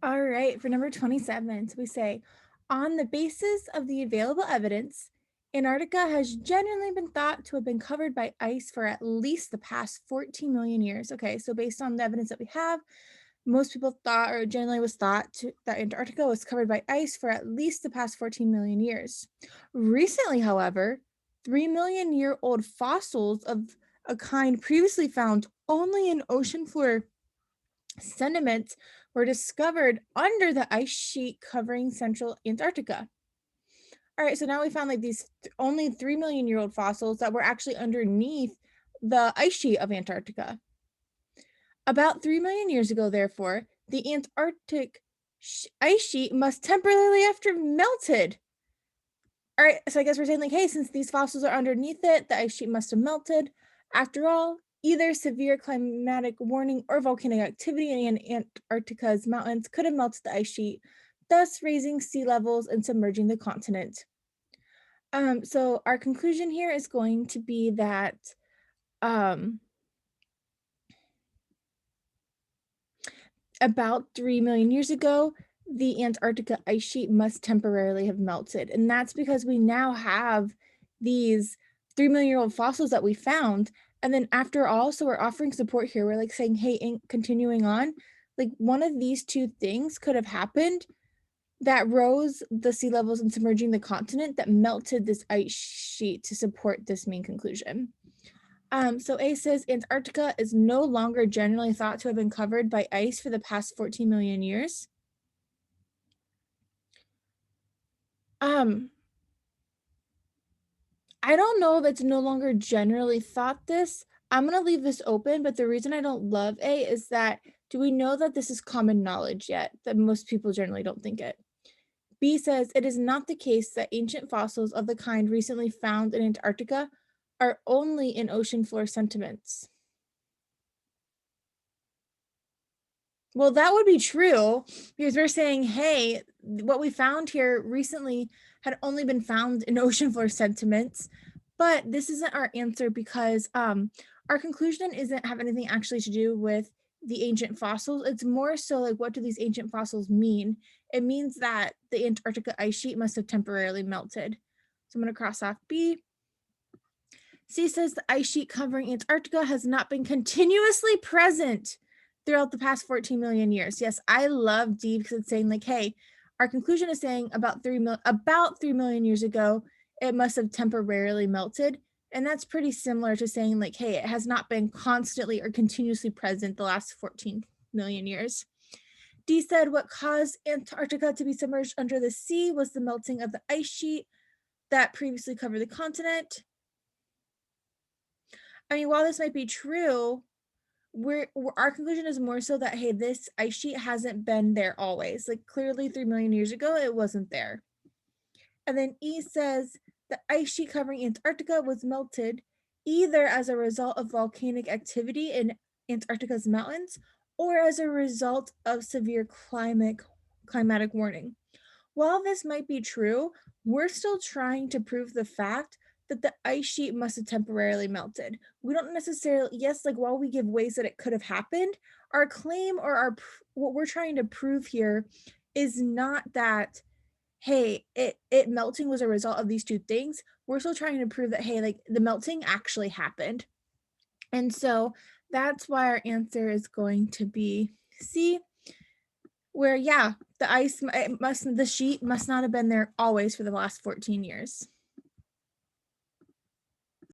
All right, for number 27, so we say, on the basis of the available evidence, Antarctica has generally been thought to have been covered by ice for at least the past 14 million years. Okay, so based on the evidence that we have, most people thought, or generally was thought, that Antarctica was covered by ice for at least the past 14 million years. Recently, however, 3 million-year-old fossils of a kind previously found only in ocean floor sediments were discovered under the ice sheet covering central Antarctica. All right, so now we found like these only 3 million-year-old fossils that were actually underneath the ice sheet of Antarctica. About 3 million years ago, therefore, the Antarctic ice sheet must temporarily have melted. All right, so I guess we're saying like, hey, since these fossils are underneath it, the ice sheet must have melted. After all, either severe climatic warming or volcanic activity in Antarctica's mountains could have melted the ice sheet, thus raising sea levels and submerging the continent. So our conclusion here is going to be that um, about 3 million years ago, the Antarctica ice sheet must temporarily have melted. And that's because we now have these 3 million-year-old fossils that we found. And then after all, so we're offering support here. We're like saying, hey, continuing on, like one of these two things could have happened that rose the sea levels and submerging the continent that melted this ice sheet to support this main conclusion. So A says Antarctica is no longer generally thought to have been covered by ice for the past 14 million years. Um, I don't know if it's no longer generally thought this. I'm gonna leave this open, but the reason I don't love A is that do we know that this is common knowledge yet? That most people generally don't think it. B says it is not the case that ancient fossils of the kind recently found in Antarctica are only in ocean floor sediments. Well, that would be true because we're saying, hey, what we found here recently had only been found in ocean floor sediments, but this isn't our answer because our conclusion isn't have anything actually to do with the ancient fossils. It's more so like, what do these ancient fossils mean? It means that the Antarctica ice sheet must have temporarily melted. So I'm going to cross off B. C says the ice sheet covering Antarctica has not been continuously present throughout the past 14 million years. Yes, I love D because it's saying like, hey, our conclusion is saying about 3 million years ago, it must have temporarily melted. And that's pretty similar to saying like, hey, it has not been constantly or continuously present the last 14 million years. D said what caused Antarctica to be submerged under the sea was the melting of the ice sheet that previously covered the continent. I mean, while this might be true, our conclusion is more so that hey, this ice sheet hasn't been there always. Like clearly 3 million years ago, it wasn't there. And then E says the ice sheet covering Antarctica was melted either as a result of volcanic activity in Antarctica's mountains or as a result of severe climatic warming. While this might be true, we're still trying to prove the fact that the ice sheet must have temporarily melted. We don't necessarily, yes, like while we give ways that it could have happened, our claim or what we're trying to prove here is not that, hey, it melting was a result of these two things. We're still trying to prove that, hey, like the melting actually happened. And so that's why our answer is going to be C, where yeah, the sheet must not have been there always for the last 14 years.